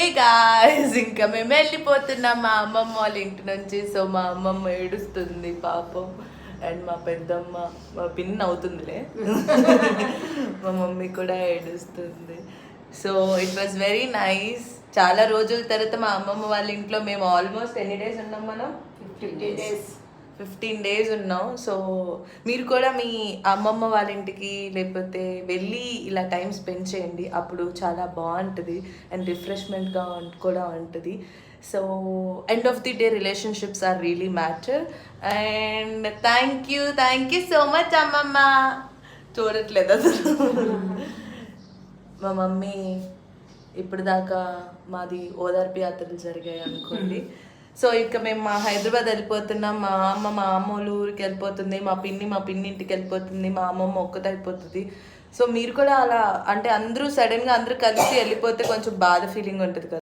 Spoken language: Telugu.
ఏ గాయ్స్ ఇంకా మేము వెళ్ళిపోతున్నాం మా అమ్మమ్మ వాళ్ళ ఇంటి నుంచి. సో మా అమ్మమ్మ ఏడుస్తుంది పాపం, అండ్ మా పెద్దమ్మ మా పిన్ అవుతుందిలే మా మమ్మీ కూడా ఏడుస్తుంది. So it was very nice. చాలా రోజుల తర్వాత మా అమ్మమ్మ వాళ్ళ ఇంట్లో మేము ఆల్మోస్ట్ ఎన్ని డేస్ ఉన్నాం మనం? 15 days ఉన్నాం. సో మీరు కూడా మీ అమ్మమ్మ వాళ్ళ ఇంటికి లేకపోతే వెళ్ళి ఇలా టైం స్పెండ్ చేయండి, అప్పుడు చాలా బాగుంటుంది అండ్ రిఫ్రెష్మెంట్గా కూడా ఉంటుంది. So end of the day relationships are really matter. And thank you so much అమ్మమ్మ. చూడట్లేదు అసలు మా మమ్మీ ఇప్పుడు దాకా మాది ఓదార్పు యాత్రలు జరిగాయి అనుకోండి. సో ఇక మేము మా హైదరాబాద్ వెళ్ళిపోతున్నాం. మా అమ్మ వాళ్ళ ఊరికి వెళ్ళిపోతుంది, మా పిన్ని ఇంటికి వెళ్ళిపోతుంది, మా అమ్మమ్మ ఒక్కతే అయిపోతుంది. సో మీరు కూడా అలా అంటే అందరూ సడన్గా అందరూ కలిసి వెళ్ళిపోతే కొంచెం బాధ ఫీలింగ్ ఉంటుంది కదా.